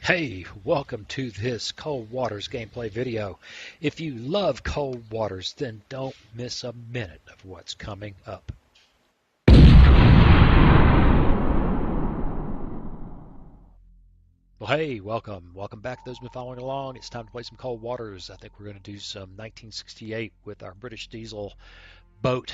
Hey, welcome to this Cold Waters gameplay video. If you love Cold Waters, then don't miss a minute of what's coming up. Well, hey, welcome back. Those who've been following along, it's time to play some Cold Waters. I think we're going to do some 1968 with our British diesel boat.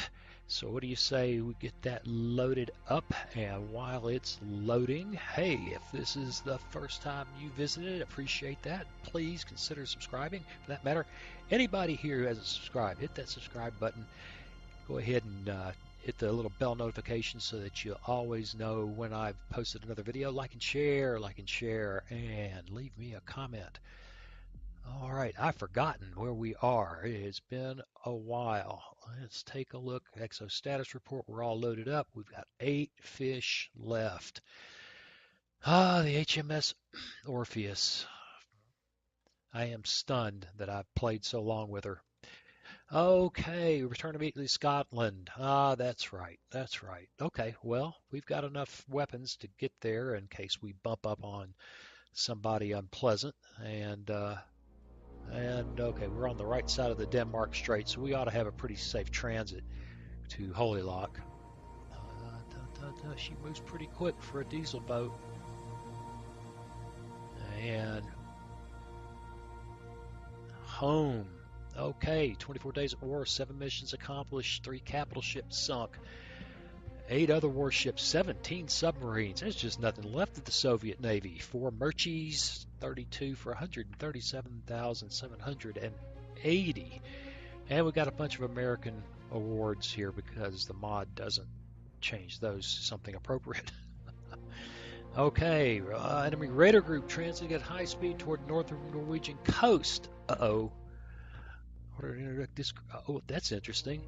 So what do you say we get that loaded up? And while it's loading, hey, if this is the first time you visited, appreciate that. Please consider subscribing. For that matter, anybody here who hasn't subscribed, hit that subscribe button. Go ahead and hit the little bell notification so that you'll always know when I've posted another video. Like and share, and leave me a comment. All right, I've forgotten where we are. It's been a while. Let's take a look. Exo status report. We're all loaded up. We've got 8 fish left. The HMS Orpheus. I am stunned that I've played so long with her. Okay, return immediately to Scotland. That's right. Okay, well, we've got enough weapons to get there in case we bump up on somebody unpleasant. And okay, we're on the right side of the Denmark Strait, so we ought to have a pretty safe transit to Holy Lock. She moves pretty quick for a diesel boat. And home. Okay, 24 days of war, 7 missions accomplished, 3 capital ships sunk, 8 other warships, 17 submarines. There's just nothing left of the Soviet Navy. 4 Merchies, 32 for 137,780. And we got a bunch of American awards here because the mod doesn't change those to something appropriate. Okay, enemy raider group transiting at high speed toward northern Norwegian coast. Uh-oh. Oh, that's interesting.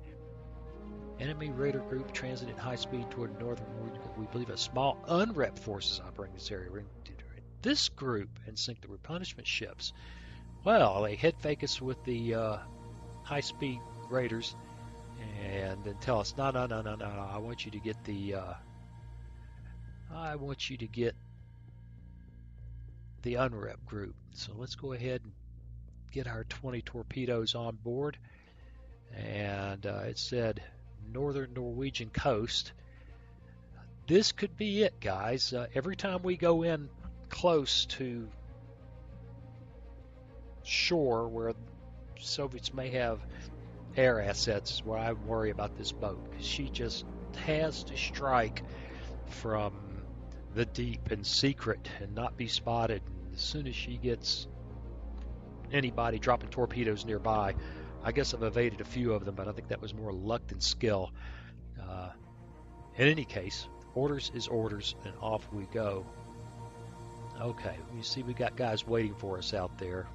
Enemy raider group transit at high speed toward northern Norway. We believe a small unrep forces operating this area. This group and sink the replenishment ships. Well, they head fake us with the high speed raiders and then tell us, no. I want you to get the unrep group. So let's go ahead and get our 20 torpedoes on board. And it said northern Norwegian coast. This could be it, guys. Every time we go in close to shore where Soviets may have air assets is where I worry about this boat. She just has to strike from the deep in secret and not be spotted. And as soon as she gets anybody dropping torpedoes nearby, I guess I've evaded a few of them, but I think that was more luck than skill. In any case, orders is orders, and off we go. Okay, you see we got guys waiting for us out there.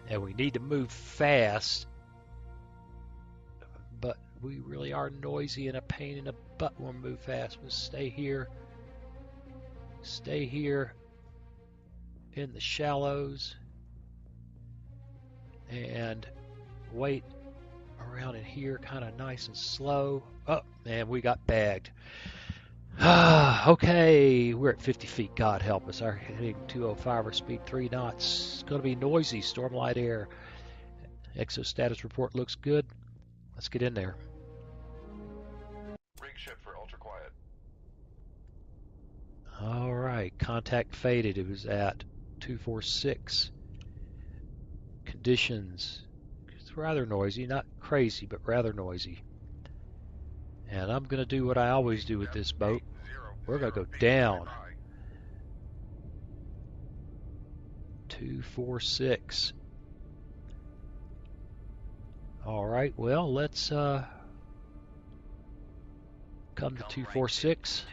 And we need to move fast, but we really are noisy and a pain in the butt when we move fast. We'll stay here in the shallows, and wait around in here kind of nice and slow. Oh, man, we got bagged. Okay, we're at 50 feet. God help us. Our heading 205 or speed 3 knots. It's going to be noisy. Storm light air. Exo status report looks good. Let's get in there. Rig ship for ultra quiet. All right, contact faded. It was at 246. Conditions. It's rather noisy, not crazy, but rather noisy. And I'm going to do what I always do with this boat. We're going to go down. 246. All right, well, let's come to 246.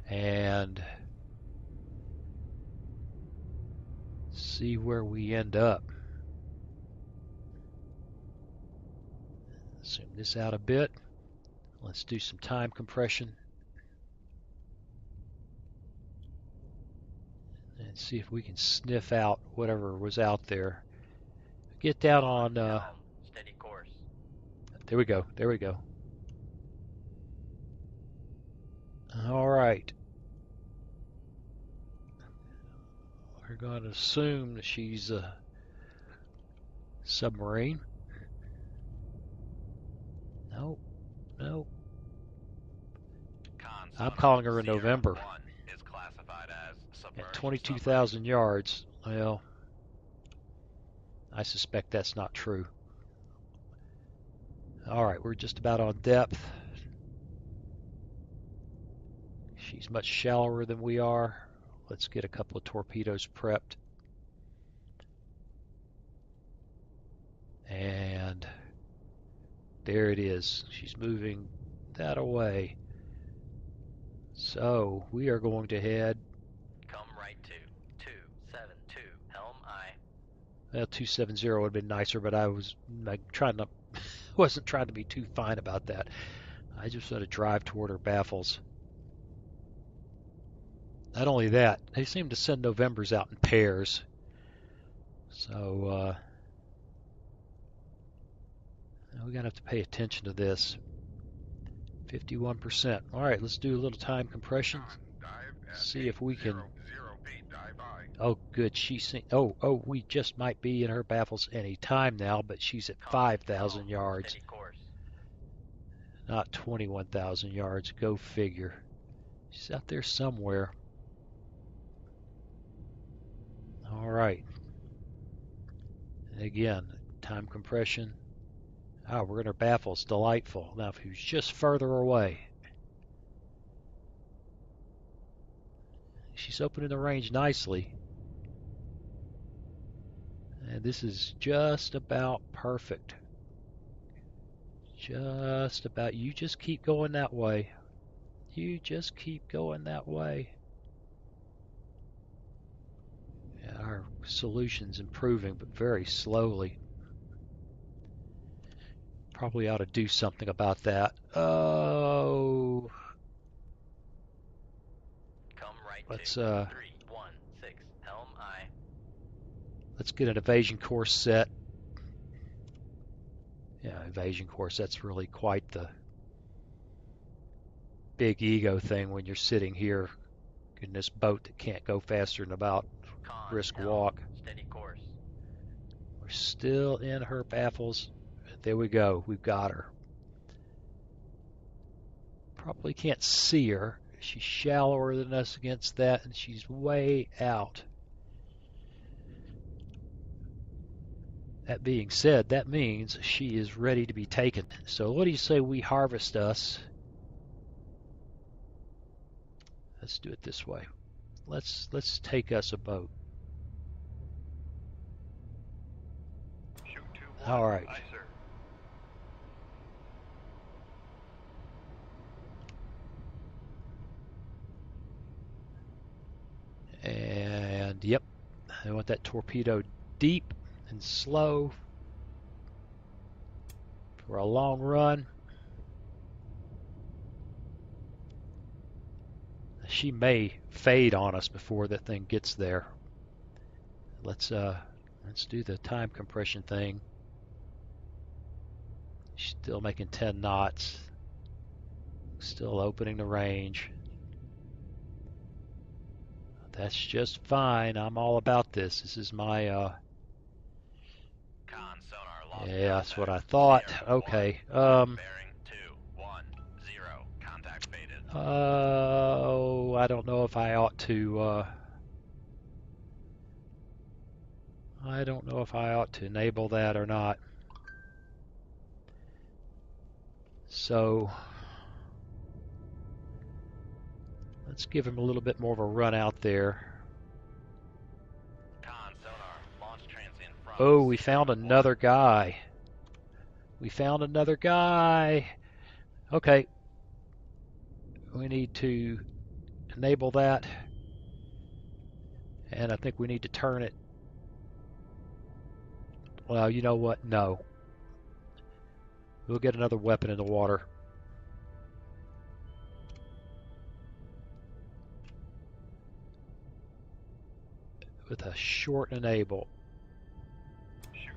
And see where we end up. Zoom this out a bit. Let's do some time compression. And see if we can sniff out whatever was out there. Get down on... steady course. There we go. All right. going to assume that she's a submarine. No, no. I'm calling her in November at 22,000 yards. Well, I suspect that's not true. All right, we're just about on depth. She's much shallower than we are. Let's get a couple of torpedoes prepped. And there it is. She's moving that away. So we are going to head. Come right to 272, helm I. Well, 270 would have been nicer, but I was wasn't trying to be too fine about that. I just want to drive toward her baffles. Not only that, they seem to send Novembers out in pairs. So we're going to have to pay attention to this. 51%. All right, let's do a little time compression. See if we can. Oh, good. Oh, we just might be in her baffles any time now, but she's at 5,000 yards. Not 21,000 yards. Go figure. She's out there somewhere. All right. And again, time compression. Oh, we're in her baffles. Delightful. Now, if he was just further away. She's opening the range nicely. And this is just about perfect. Just about. You just keep going that way. You just keep going that way. Yeah, our solution's improving, but very slowly. Probably ought to do something about that. Oh. Come right let's 316, helm I. Let's get an evasion course set. Yeah, evasion course, that's really quite the big ego thing when you're sitting here in this boat that can't go faster than about brisk walk. Steady course. We're still in her baffles. There we go. We've got her. Probably can't see her. She's shallower than us against that, and she's way out. That being said, that means she is ready to be taken. So what do you say we harvest us? Let's do it this way. Let's take us a boat. All right. Aye, sir. And yep, I want that torpedo deep and slow for a long run. She may fade on us before that thing gets there. Let's do the time compression thing. She's still making 10 knots. Still opening the range. That's just fine. I'm all about this. This is my yeah, that's what I thought. Okay. Oh, I don't know if I ought to enable that or not. So let's give him a little bit more of a run out there. Oh, we found another guy. We found another guy. Okay. We need to enable that. And I think we need to turn it. Well, you know what? No. We'll get another weapon in the water. With a short enable. Shoot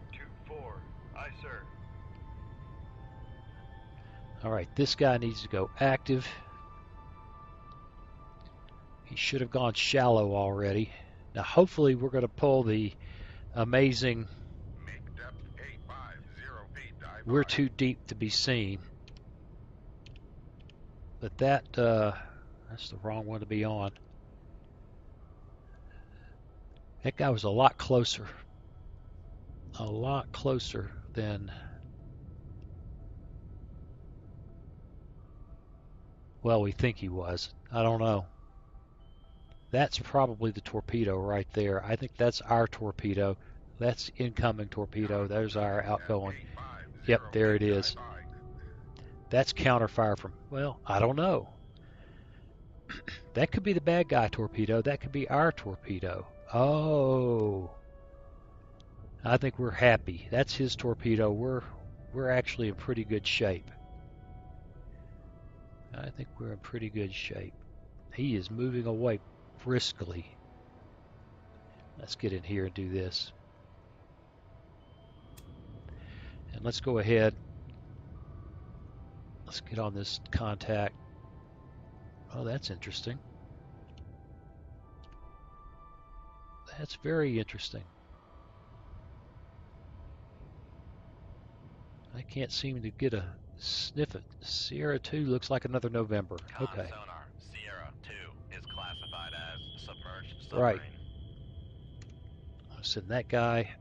2-4. Aye, sir. All right, this guy needs to go active. He should have gone shallow already. Now, hopefully, we're going to pull the amazing Make depth 850 feet, dive "we're by. too deep to be seen." But that's the wrong one to be on. That guy was a lot closer than, well, we think he was. I don't know. That's probably the torpedo right there. I think that's our torpedo. That's incoming torpedo. There's our outgoing. Yep, there it is. That's counterfire from, well, I don't know. That could be the bad guy torpedo. That could be our torpedo. Oh, I think we're happy. That's his torpedo. We're actually in pretty good shape. I think we're in pretty good shape. He is moving away briskly. Let's get in here and do this. And let's go ahead. Let's get on this contact. Oh, that's interesting. That's very interesting. I can't seem to get a sniff it. Sierra 2 looks like another November. Okay. Sonar, Sierra 2 is classified as submerged submarine. Right. I'll send that guy.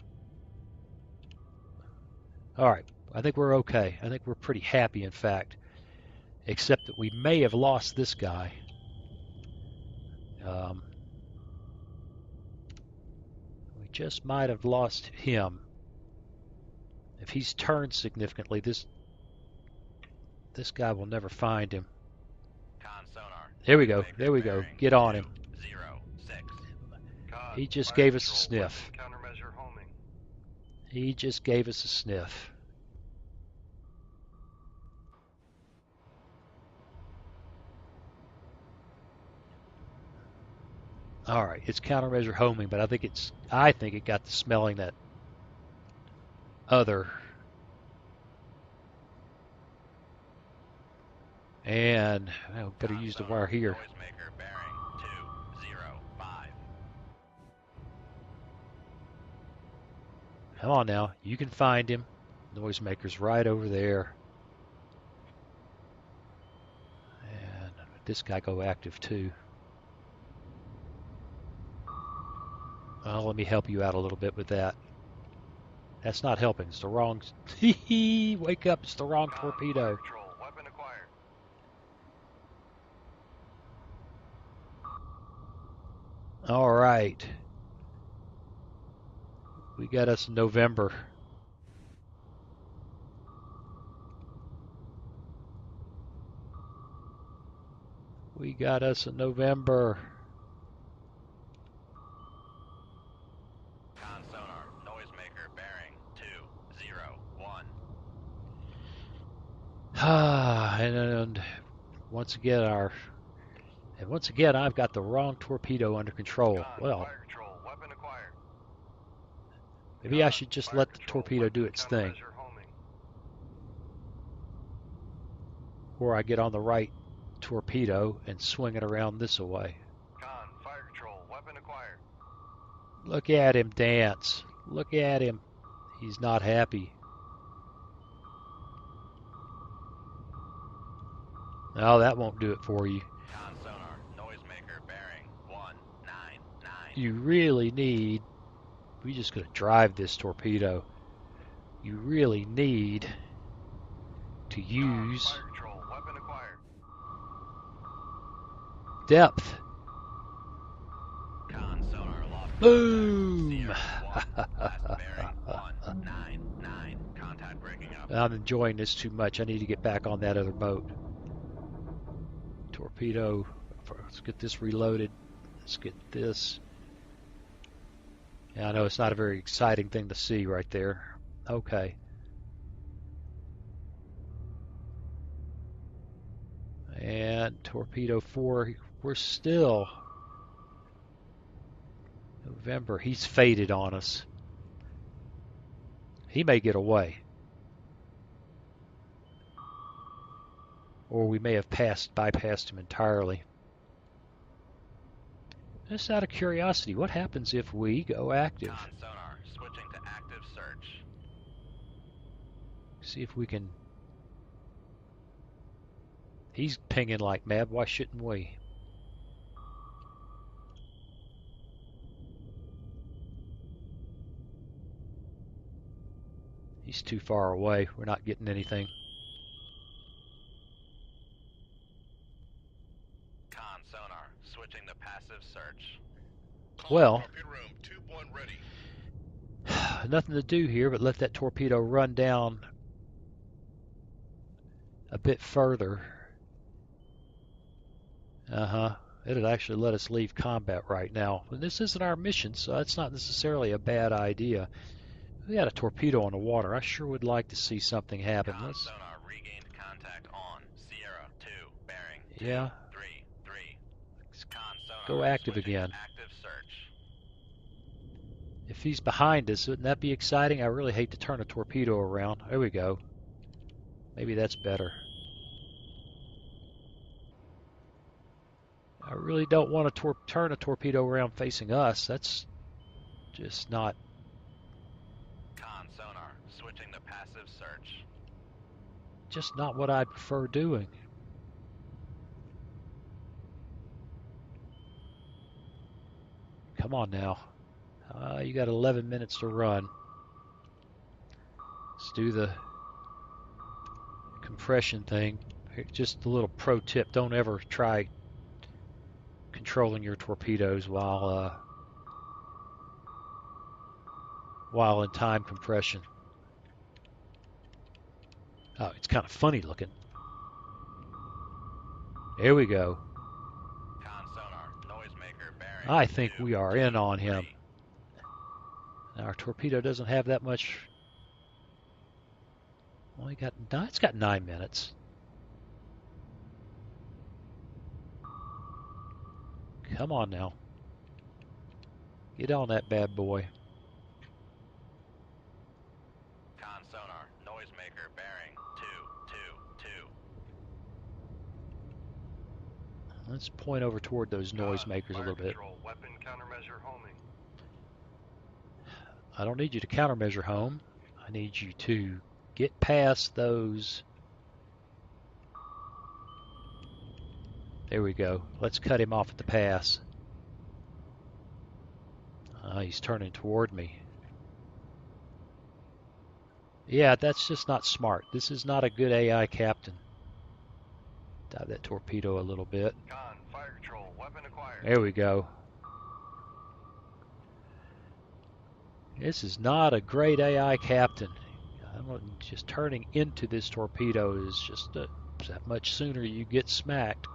All right. I think we're okay. I think we're pretty happy, in fact, except that we may have lost this guy. We just might have lost him. If he's turned significantly, this guy will never find him. Sonar, There we go. There we go. Get on him. 206. He just gave us a sniff. Countermeasure homing. He just gave us a sniff. All right, it's countermeasure homing, but I think it got to smelling that other. And I better use the wire here. Noisemaker bearing 205. Come on now, you can find him. Noisemaker's right over there. And this guy go active too. Well, let me help you out a little bit with that. That's not helping. It's the wrong. Wake up! It's the wrong torpedo. Control, weapon acquired. All right. We got us November. We got us a November. Sonar, noisemaker bearing 201. And once again, I've got the wrong torpedo under control. Well, Fire control, weapon acquired. maybe I should just let the torpedo do its thing. Countermeasure homing. Or I get on the right torpedo and swing it around this way. Fire control, weapon acquired. Look at him dance. Look at him. He's not happy. No, that won't do it for you. Sonar, noisemaker bearing 199. You really need, we're just going to drive this torpedo. You really need to use Fire control, weapon acquired. depth. Sonar lost. Boom! Sierra 1, last bearing 199. Contact breaking up. I'm enjoying this too much. I need to get back on that other boat. Torpedo. Let's get this reloaded. Let's get this. Yeah, I know it's not a very exciting thing to see right there. Okay. And torpedo 4, we're still November. He's faded on us. He may get away. Or we may have bypassed him entirely. Just out of curiosity, what happens if we go active? Con sonar, switching to active search. See if we can... He's pinging like mad, why shouldn't we? He's too far away, we're not getting anything. Con sonar, switching to passive search. Well, Torpedo room, tube 1 ready. nothing to do here but let that torpedo run down a bit further. It'll actually let us leave combat right now. And this isn't our mission, so that's not necessarily a bad idea. We got a torpedo on the water. I sure would like to see something happen. Con Let's... sonar, regained contact on Sierra 2, bearing Yeah. 233. Con sonar, Go active switching to again. active search. If he's behind us, wouldn't that be exciting? I really hate to turn a torpedo around. There we go. Maybe that's better. I really don't want to turn a torpedo around facing us. That's just not... Con sonar, switching to passive search. just not what I'd prefer doing. Come on now. You got 11 minutes to run. Let's do the compression thing. Just a little pro tip, don't ever try controlling your torpedoes while in time compression. Oh, it's kind of funny looking. There we go. Con sonar, noisemaker bearing. I think 2, we are in on him. 3. Now, our torpedo doesn't have that much. Well, it's got 9 minutes. Come on now. Get on that bad boy. Con sonar, noisemaker bearing 222. Let's point over toward those noisemakers a little bit. Control, weapon countermeasure homing. I don't need you to countermeasure home. I need you to get past those. There we go. Let's cut him off at the pass. He's turning toward me. Yeah, that's just not smart. This is not a good AI captain. Dive that torpedo a little bit. Con, fire control, weapon acquired. There we go. This is not a great AI captain. Just turning into this torpedo is just that much sooner you get smacked.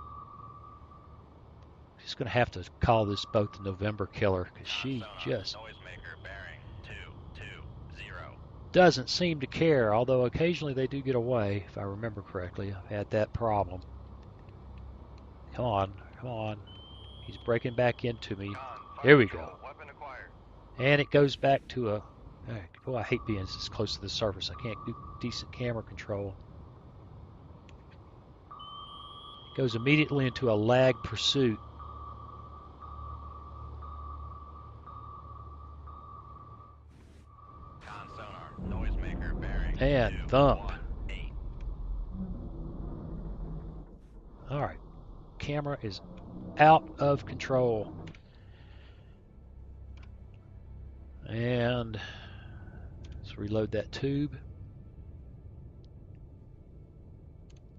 Just going to have to call this boat the November Killer because she just Noisemaker bearing 220. doesn't seem to care, although occasionally they do get away, if I remember correctly. I've had that problem. Come on, come on. He's breaking back into me. There we go. Weapon acquired. And it goes back to a... Oh, I hate being this close to the surface. I can't do decent camera control. It goes immediately into a lag pursuit. Con sonar, noisemaker bearing And thump. 218. All right. Camera is out of control. And let's reload that tube.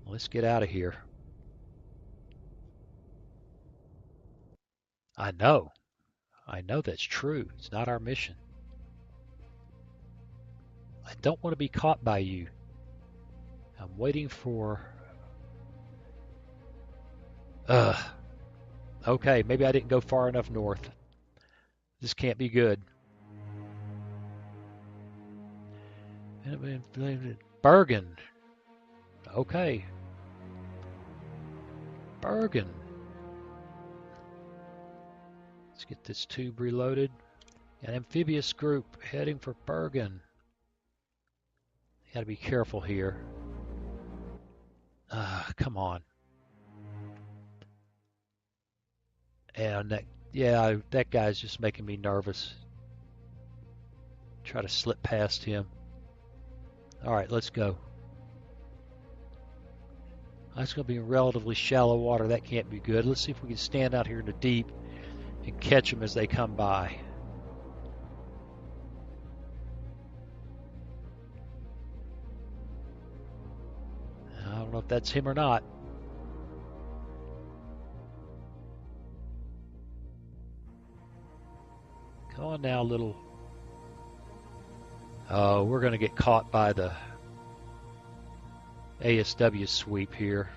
Let's get out of here. I know that's true. It's not our mission. I don't want to be caught by you. I'm waiting for... Okay, maybe I didn't go far enough north. This can't be good. Bergen. Okay. Bergen. Let's get this tube reloaded. An amphibious group heading for Bergen. Gotta be careful here. Come on. And Yeah, that guy's just making me nervous. Try to slip past him. All right, let's go. That's going to be in relatively shallow water. That can't be good. Let's see if we can stand out here in the deep and catch them as they come by. I don't know if that's him or not. Come on now, little. Oh, we're going to get caught by the ASW sweep here.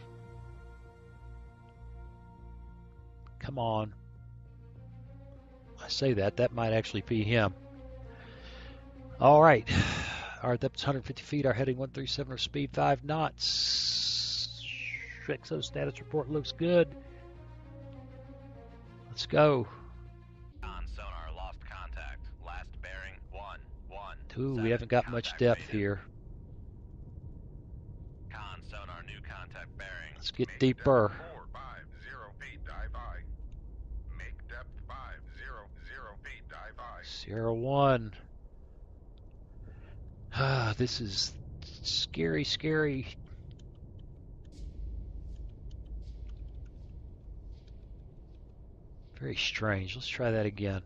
Come on. I say that might actually be him. All right. Our depth's 150 feet. Our heading 137. Our speed 5 knots. XO status report looks good. Let's go. On sonar, lost contact. Last bearing 117. Ooh, we haven't got much depth rated. here. Con sonar, new contact bearing. Let's get Make deeper. depth 450 feet, dive I. Make depth 500 feet, dive I. Sierra 1. Ah, this is scary, scary. Very strange. Let's try that again.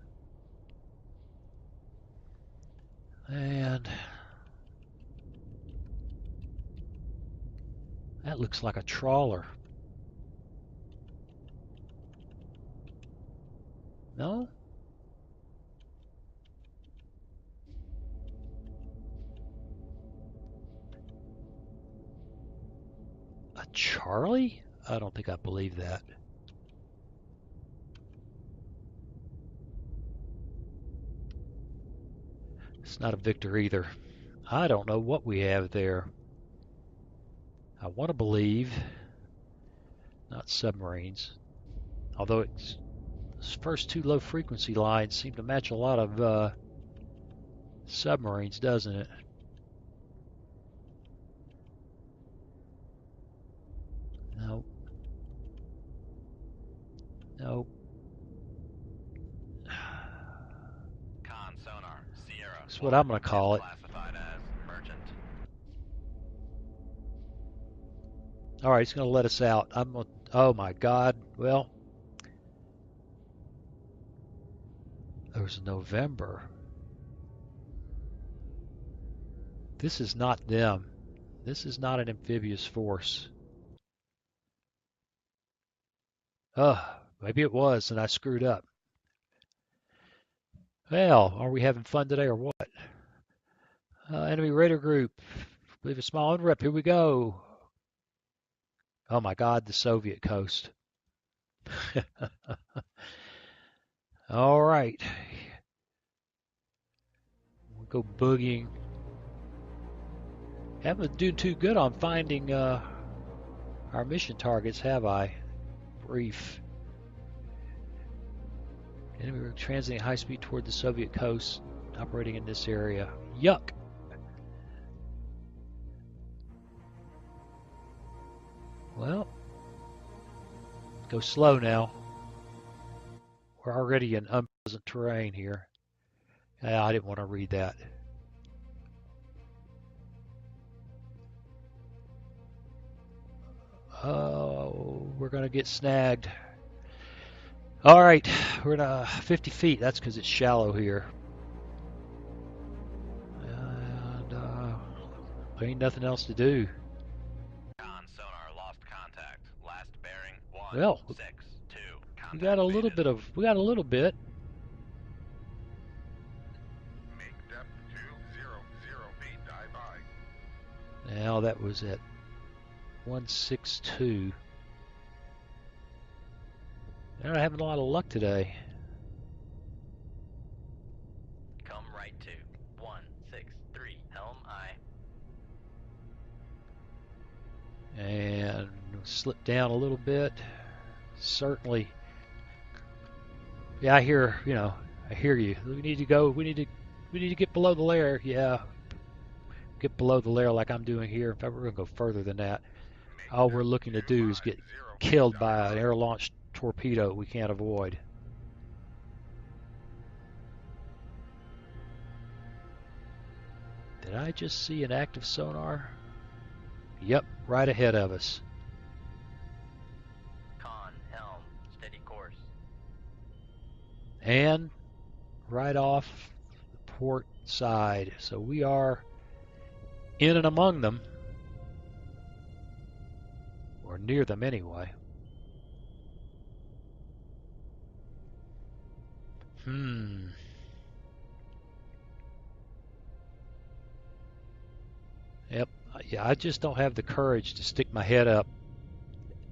And that looks like a trawler. No? A Charlie? I don't think I believe that. It's not a Victor either. I don't know what we have there. I want to believe not submarines. Although its first two low frequency lines seem to match a lot of submarines, doesn't it? Nope. Nope. Con sonar, Sierra. That's what I'm going to call it. Classified as merchant. All right, it's going to let us out. Oh my God. Well, there's November. This is not them. This is not an amphibious force. Maybe it was and I screwed up. Well, are we having fun today or what? Enemy radar group. Leave a small unrep. Here we go. Oh my God, the Soviet coast. All right. We'll go boogieing. Haven't been doing too good on finding our mission targets, have I? Brief. Enemy transiting high speed toward the Soviet coast, operating in this area. Yuck. Well, go slow now. We're already in unpleasant terrain here. I didn't want to read that. Oh, we're going to get snagged. All right, we're at 50 feet. That's because it's shallow here. And there ain't nothing else to do. Con sonar, lost contact. Last bearing 162. We got a little bit of. We got a little bit. Make depth 200 feet, dive I. Now that was at 162. They're not having a lot of luck today. Come right to 163 helm I. And slip down a little bit. Certainly. Yeah, I hear. I hear you. We need to go. We need to get below the layer. Yeah. Get below the layer like I'm doing here. In fact, we're going to go further than that. All we're looking to do is get killed by an air-launched torpedo we can't avoid. Did I just see an active sonar? Yep, right ahead of us. Con, helm, steady course. And right off the port side. So we are in and among them. Or near them anyway. Yep. Yeah, I just don't have the courage to stick my head up,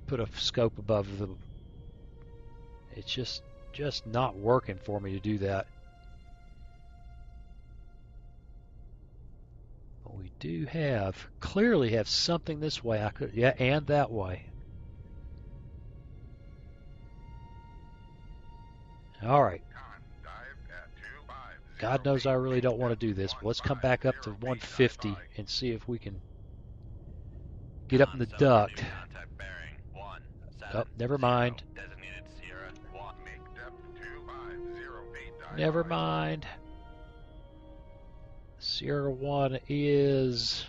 put a scope above the. It's just not working for me to do that. But we do clearly have something this way. I could, yeah, and that way. All right. God knows I really don't want to do this, but let's come back up to 150 and see if we can get up in the duct. Oh, never mind. Never mind. Sierra 1 is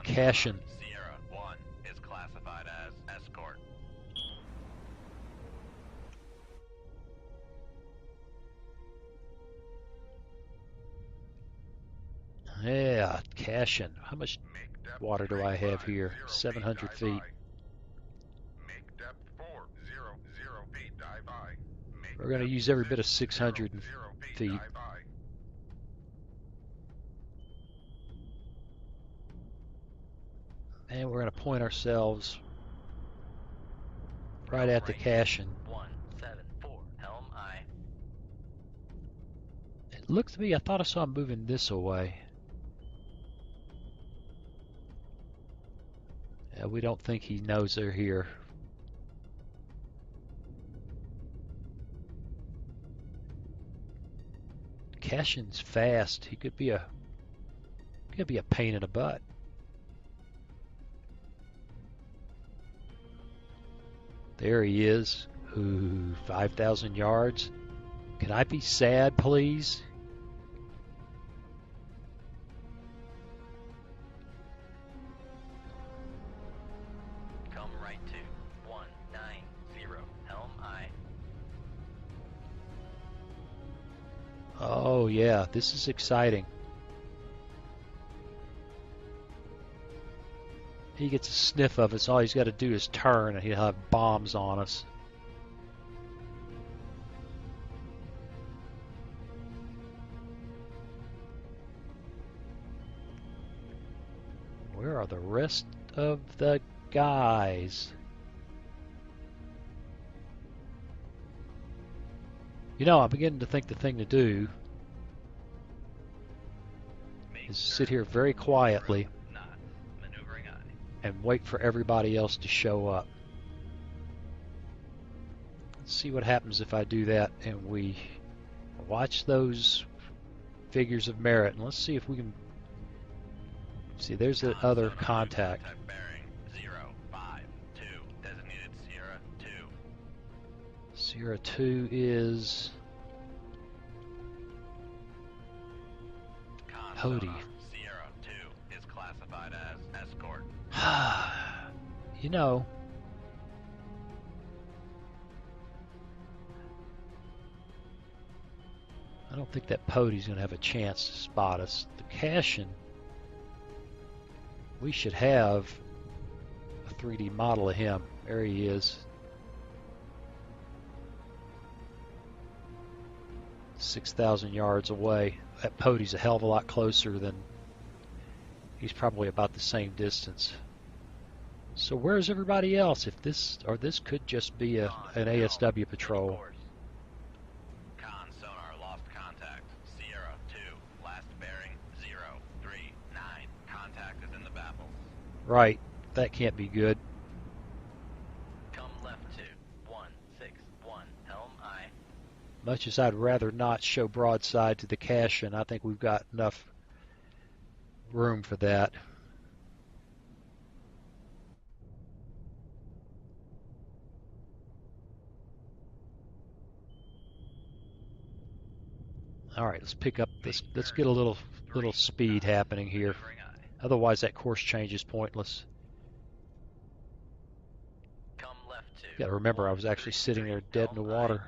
Cashin. Sierra 1 is classified as escort. Yeah, Cashin. How much water do I have here? 700 feet. We're going to use every bit of 600 feet. And we're going to point ourselves right at the Cashin. 174, helm aye. It looks to me, I thought I saw him moving this away. Yeah, we don't think he knows they're here. Cashin's fast. He could be a pain in the butt. There he is. Ooh, 5,000 yards. Can I be sad, please? Come right to 190, helm aye. Oh yeah, this is exciting. He gets a sniff of us. All he's got to do is turn and he'll have bombs on us. Where are the rest of the guys? You know, I'm beginning to think the thing to do is sit here very quietly and wait for everybody else to show up. Let's see what happens if I do that and we watch those figures of merit, and let's see if we can see. There's the other contact. Bearing 052, designated Sierra 2. Sierra 2 is Hody. Sierra 2 is classified as escort. You know, I don't think that Pody's going to have a chance to spot us. The Cashin, we should have a 3D model of him. There he is. 6,000 yards away. That Pody's a hell of a lot closer than. He's probably about the same distance. So where's everybody else? If this could just be an ASW patrol. Con sonar lost contact. Sierra 2, last bearing 039. Contact is in the baffles. Right, that can't be good. Come left to 161, helm aye. Much as I'd rather not show broadside to the Cashin, I think we've got enough room for that. All right, let's pick up this. Let's get a little speed happening here. Maneuvering aye. Otherwise, that course change is pointless. Come left 2. Got to remember, I was actually sitting there dead in the water.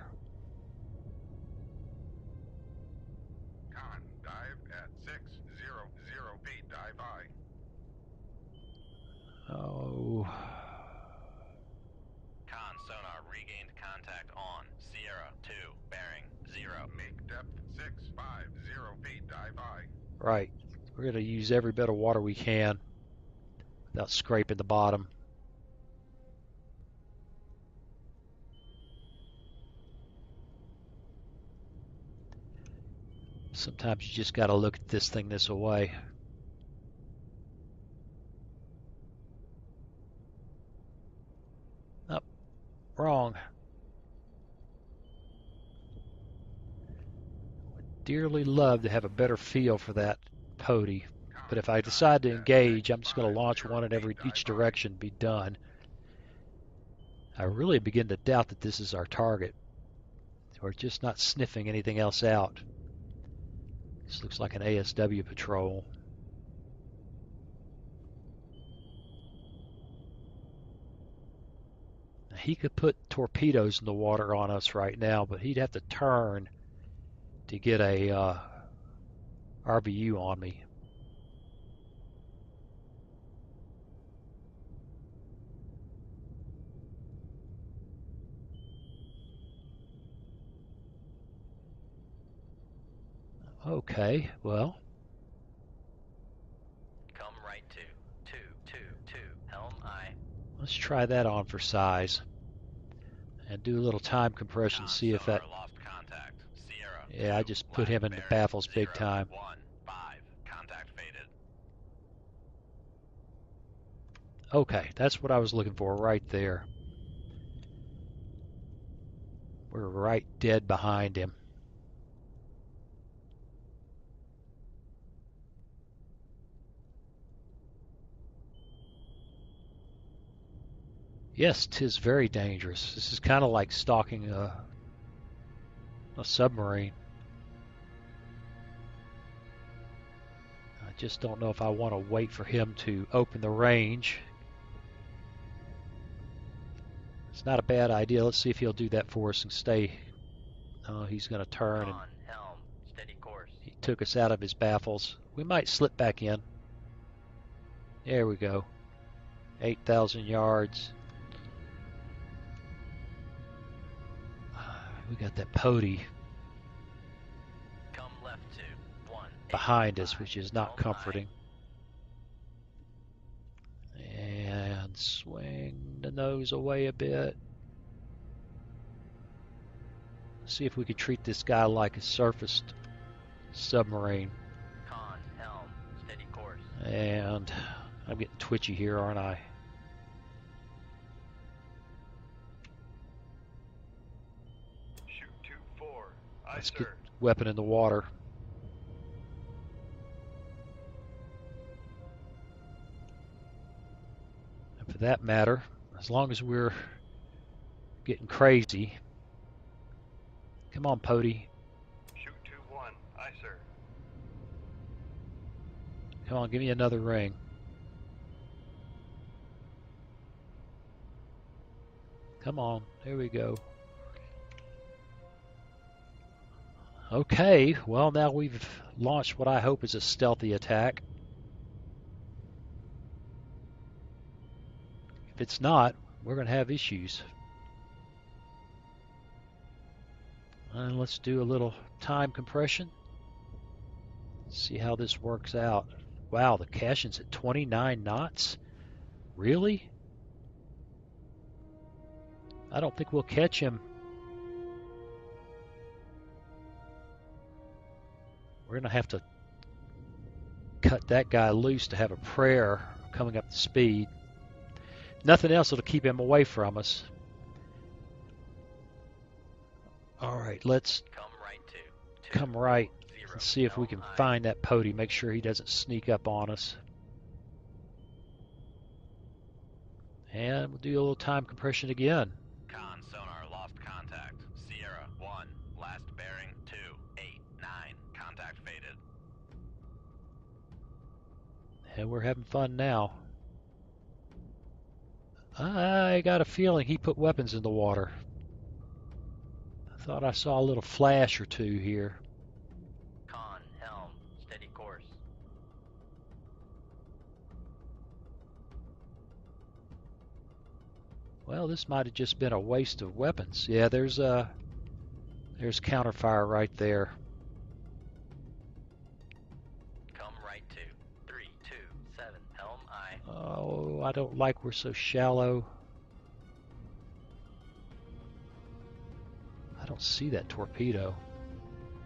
Con, dive at 600 feet, dive aye. Oh, Con sonar regained contact on Sierra 2, bearing 0. Make depth 650 feet, dive aye. right. We're going to use every bit of water we can without scraping the bottom. Sometimes you just got to look at this thing this way. Oh, wrong. Would dearly love to have a better feel for that pody. But if I decide to engage, I'm just going to launch one in each direction and be done. I really begin to doubt that this is our target. We're just not sniffing anything else out. This looks like an ASW patrol. Now, he could put torpedoes in the water on us right now, but he'd have to turn to get a RBU on me. Okay, well, Come right 2. 2. Helm aye. let's try that on for size. And do a little time compression, Con see if that... sonar lost contact. Sierra Yeah, 2, I just put him in the bearing baffles big 0, time. 1, 5. Contact faded. Okay, that's what I was looking for right there. We're right dead behind him. Yes, 'tis very dangerous. This is kind of like stalking a submarine. I just don't know if I want to wait for him to open the range. It's not a bad idea. Let's see if he'll do that for us and stay. Oh, he's going to turn, and Con, helm, steady course. he took us out of his baffles. We might slip back in. There we go. 8,000 yards. We got that pody Come left 2. 1. behind us, which is not comforting. And swing the nose away a bit. See if we could treat this guy like a surfaced submarine. Con, helm, steady course. And I'm getting twitchy here, aren't I? Shoot 2-4. Aye, Let's sir. get weapon in the water. And for that matter, as long as we're getting crazy. Come on, Pody. Shoot 2-1. Aye, sir. Come on, give me another ring. Come on, there we go. Okay, well now we've launched what I hope is a stealthy attack. If it's not, we're going to have issues. And let's do a little time compression. See how this works out. Wow, the Cassion's at 29 knots? Really? I don't think we'll catch him. We're going to have to cut that guy loose to have a prayer coming up to speed. Nothing else will keep him away from us. All right, let's Come right 2. come right 0. and see if we can Helm aye. find that Pody. Make sure he doesn't sneak up on us. And we'll do a little time compression again. Con sonar lost contact. Sierra 1, last bearing 2, 8, 9. And we're having fun now. I got a feeling he put weapons in the water. I thought I saw a little flash or two here. Con, helm, steady course. Well, this might have just been a waste of weapons. Yeah, there's counterfire right there. Come right to 327, helm aye. Oh, I don't like we're so shallow. I don't see that torpedo.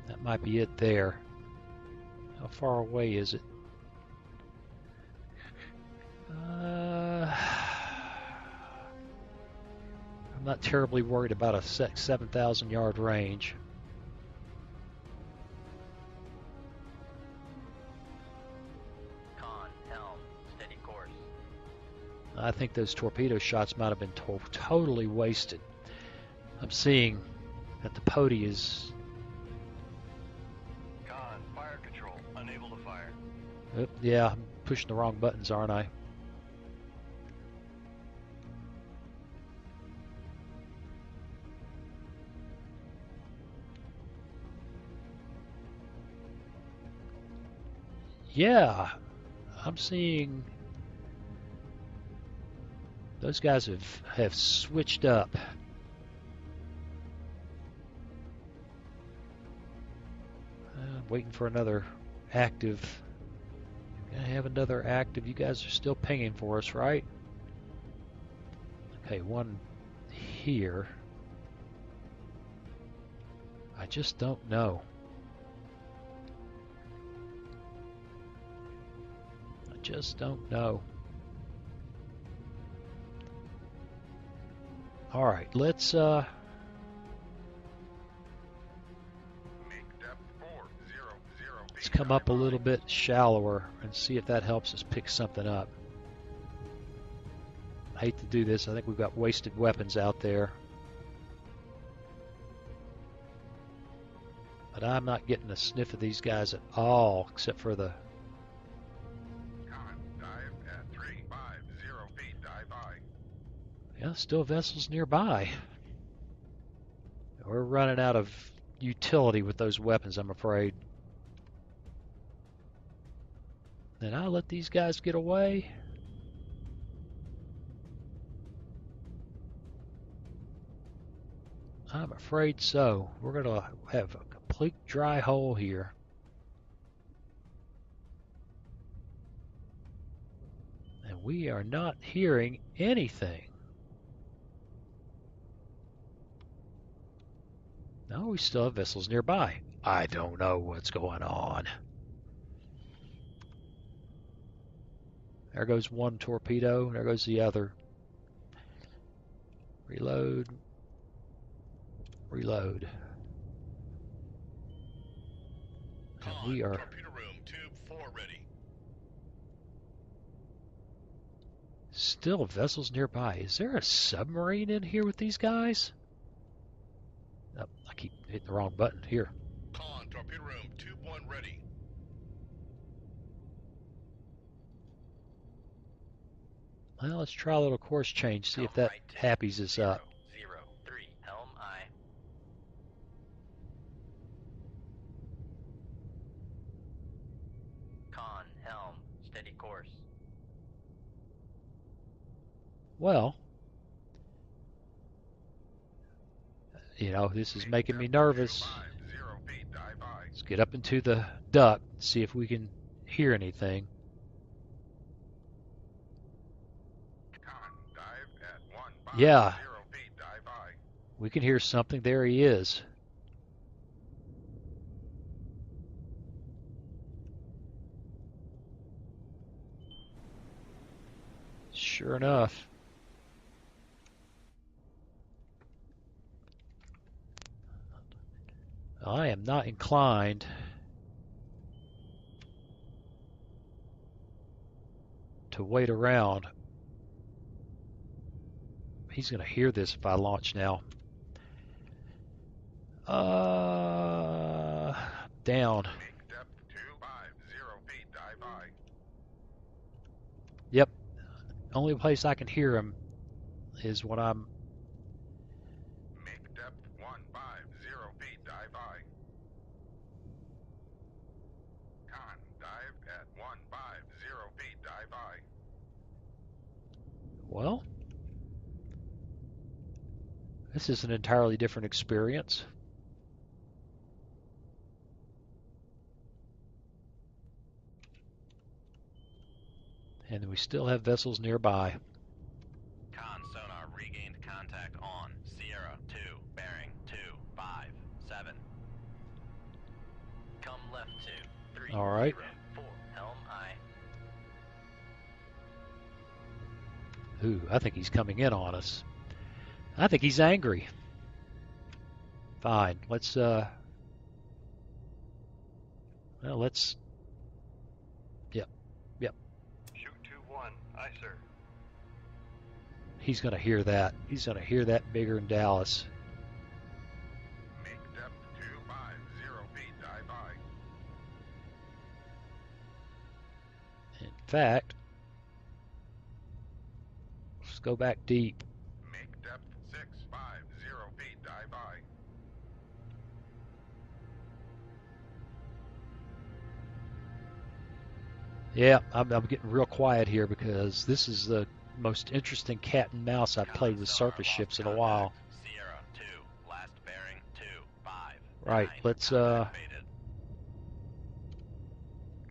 That might be it there. How far away is it? I'm not terribly worried about a 7,000 yard range. Con, helm, steady course. I think those torpedo shots might have been totally wasted. I'm seeing that the Pody is... Con, fire control. Unable to fire. Oh, yeah, I'm pushing the wrong buttons, aren't I? Yeah, I'm seeing those guys have switched up. Waiting for another active. Gonna have another active. You guys are still pinging for us, right? Okay, one here. I just don't know. I just don't know. All right, let's Make depth 400 let's feet. come up a Dive little aye. bit shallower and see if that helps us pick something up. I hate to do this. I think we've got wasted weapons out there. But I'm not getting a sniff of these guys at all, except for the... Con, dive at 350 feet. Dive aye. Yeah, still vessels nearby. We're running out of utility with those weapons, I'm afraid. Then I'll let these guys get away. I'm afraid so. We're going to have a complete dry hole here. And we are not hearing anything. No, we still have vessels nearby. I don't know what's going on. There goes one torpedo. There goes the other. Reload. Reload. And we are... Torpedo room, tube 4 ready. Still vessels nearby. Is there a submarine in here with these guys? Oh, I keep hitting the wrong button. Here. Con, torpedo room, tube 1 ready. Well, let's try a little course change. See if Come that right to happies us up. 003, helm aye. Con, helm, steady course. Well, you know, this is making me nervous. 250 feet. Dive aye. Let's get up into the duct and see if we can hear anything. Con, dive at 150 Yeah, feet. Dive aye. we can hear something. There he is. Sure enough. I am not inclined to wait around. He's going to hear this if I launch now. Down. Make depth 250 feet. Dive aye. Yep. Only place I can hear him is when I'm. Make depth 150 feet, dive I. Con, dive at 150 feet, dive I. Well, this is an entirely different experience. And we still have vessels nearby. Con sonar regained contact on Sierra 2, bearing 257. Come left 2, 3, All right. 0, 4, helm I. Ooh, I think he's coming in on us. I think he's angry. Fine. Let's well, let's Yep. Shoot 2-1. Aye, sir. He's going to hear that. He's going to hear that bigger in Dallas. Make depth 250 feet, dive I. In fact, let's go back deep. Make depth 650 feet, dive I. Yeah, I'm getting real quiet here because this is the most interesting cat and mouse I've played with surface ships in a while. Sierra 2, last bearing 259. Right, let's Contact faded.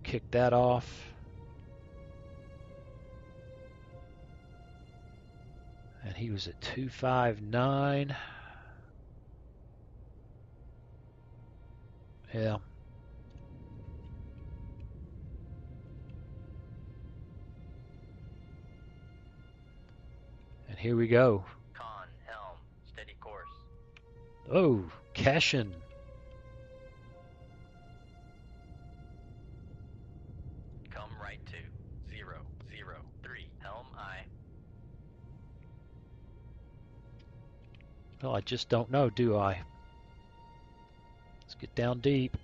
kick that off. And he was at 259. Yeah. And here we go. Con, helm, steady course. Oh, Cashin. Come right 2, 0, 0, 3, helm I. Well, I just don't know, do I? Let's get down deep.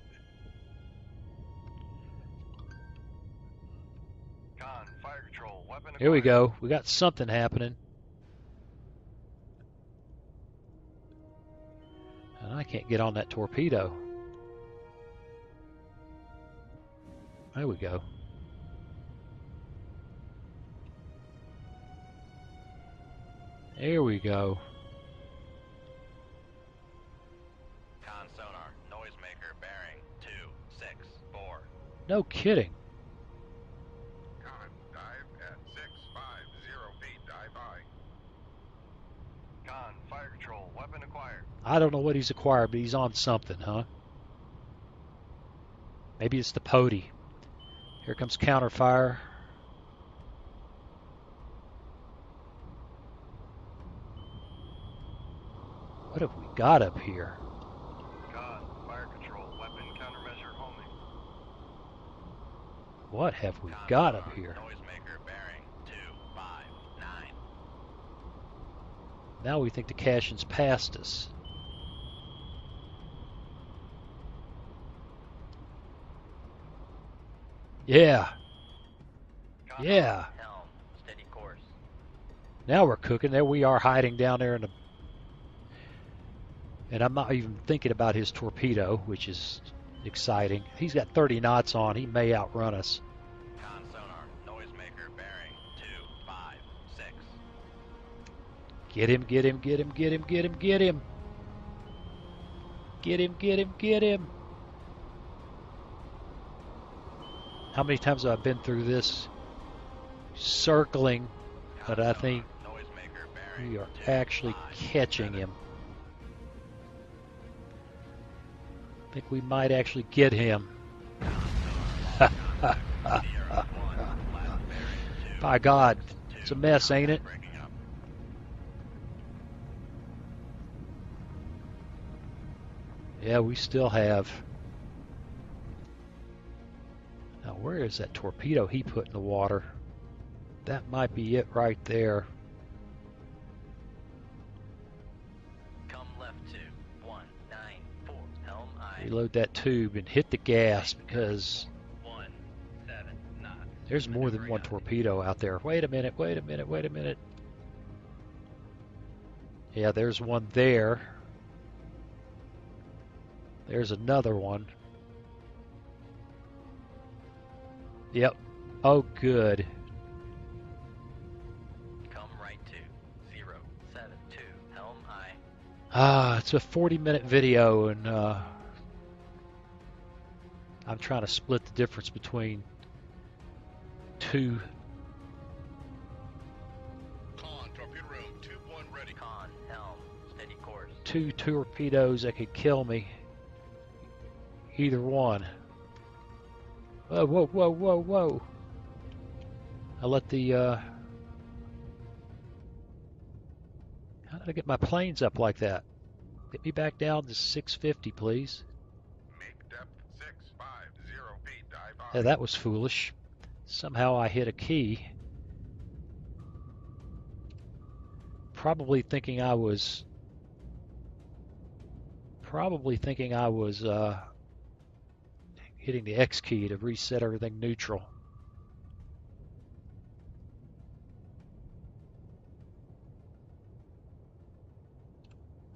Con, fire control, weapon Here we acquired. go. We got something happening. And I can't get on that torpedo. There we go. There we go. Con sonar, noisemaker bearing 264. No kidding. Con, dive at 650 feet, dive I. Con, fire control, weapon acquired. I don't know what he's acquired, but he's on something, huh? Maybe it's the Pody. Here comes counterfire. What have we got up here? Con, fire control, weapon countermeasure homing. What have we Con got sonar, up here? noisemaker bearing 259. Now we think the Cashin's past us. Yeah, Con, yeah. Helm, steady course. Now we're cooking. There we are hiding down there in the... And I'm not even thinking about his torpedo, which is exciting. He's got 30 knots on. He may outrun us. Con sonar, noisemaker bearing 256. Get him, get him, get him, get him, get him, get him. Get him, get him, get him. How many times have I been through this circling, but I think Noisemaker bearing we are actually 257. catching him. I think we might actually get him. Sierra 1, last bearing By God, it's a mess, ain't it? breaking up. Yeah, we still have. Now, where is that torpedo he put in the water? That might be it right there. Come left 2, 194, helm I. Reload that tube and hit the gas because 17 knots. There's more than one torpedo out there. Wait a minute, wait a minute, wait a minute. Yeah, there's one there. There's another one. Yep. Oh, good. Come right to 072, helm aye. Ah, it's a 40-minute video, and I'm trying to split the difference between two. Con, torpedo room, tube 1 ready. Con, helm, steady course. Two torpedoes that could kill me. Either one. Whoa, whoa, whoa, whoa, whoa. I let the, how did I get my planes up like that? Get me back down to 650, please. Make depth 650 feet, dive Yeah, aye. that was foolish. Somehow I hit a key. Probably thinking I was hitting the X key to reset everything neutral.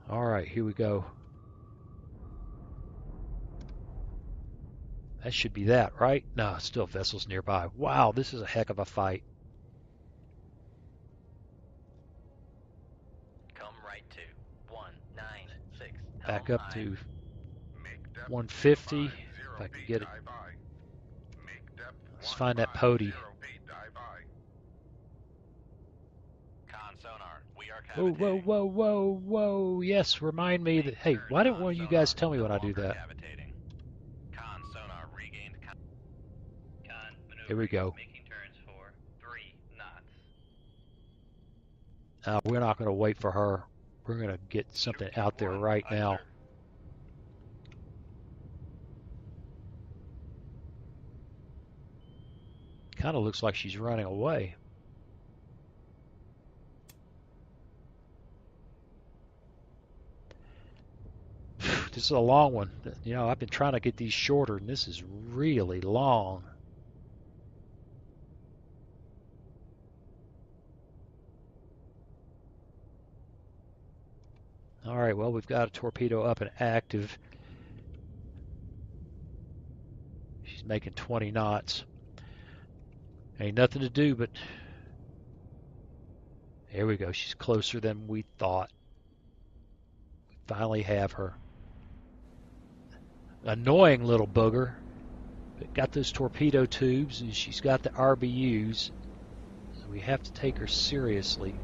All right, here we go. That should be that, right? No, still vessels nearby. Wow, this is a heck of a fight. Come right to 196, Back helm up aye. to Make depth 150. 50 If I can feet, get it. dive aye. Make depth Let's find that 150 Pody. feet, dive aye. Con sonar, we are Whoa, whoa, cavitating. whoa, whoa, whoa. Yes, remind me that, hey, why didn't one of you guys tell me when I do that? Cavitating. Con sonar regained. Con, Here we go. making turns for 3 knots. We're not going to wait for her. We're going to get something out there right now. Kind of looks like she's running away. This is a long one. You know, I've been trying to get these shorter, and this is really long. All right, well, we've got a torpedo up and active. She's making 20 knots. Ain't nothing to do but... There we go. She's closer than we thought. We finally have her. Annoying little booger. But got those torpedo tubes, and she's got the RBUs. So we have to take her seriously.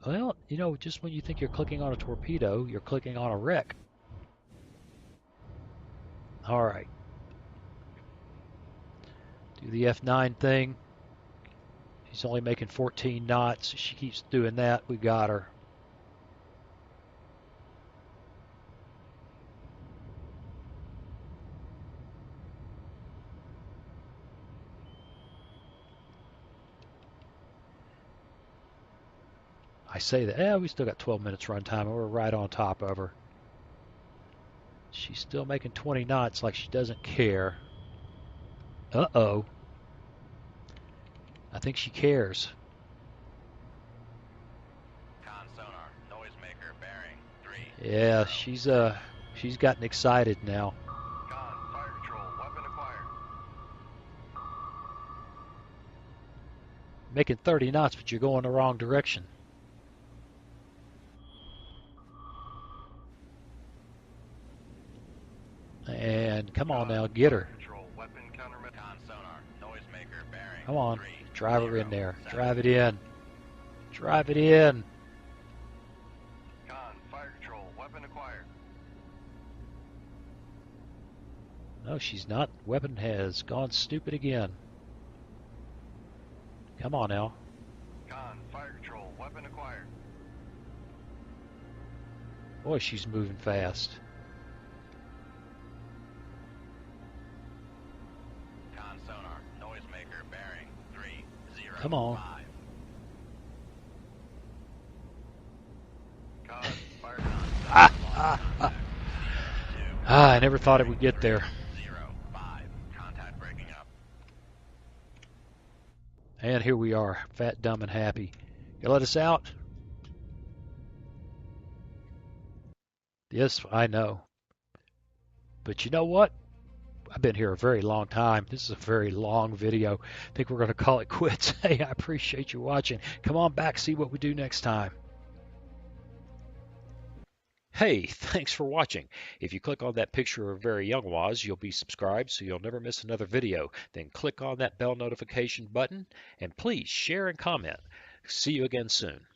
Well, you know, just when you think you're clicking on a torpedo, you're clicking on a wreck. All right. Do the F9 thing. She's only making 14 knots. She keeps doing that. We got her. I say that, we still got 12 minutes run time, and we're right on top of her. She's still making 20 knots like she doesn't care. Uh-oh. I think she cares. Con sonar, noisemaker bearing 3. Yeah, she's gotten excited now. Con, fire control, weapon acquired. Making 30 knots, but you're going the wrong direction. And come on now, get her. Control, weapon countermeasure. Con sonar, noisemaker bearing Come on, 3, drive her 0, in there. 7. Drive it in. Drive it in. Con, fire control, weapon acquired. No, she's not. Weapon has gone stupid again. Come on now. Con, fire control, weapon acquired. Boy, she's moving fast. Con sonar, noisemaker bearing 3, 0, Come on. 5. Con, fire control. never thought it would get there. 05. Contact breaking up. And here we are, fat, dumb, and happy. You let us out? Yes, I know. But you know what? I've been here a very long time. This is a very long video. I think we're going to call it quits. Hey, I appreciate you watching. Come on back, see what we do next time. Hey, thanks for watching. If you click on that picture of very young Waz, you'll be subscribed so you'll never miss another video. Then click on that bell notification button and please share and comment. See you again soon.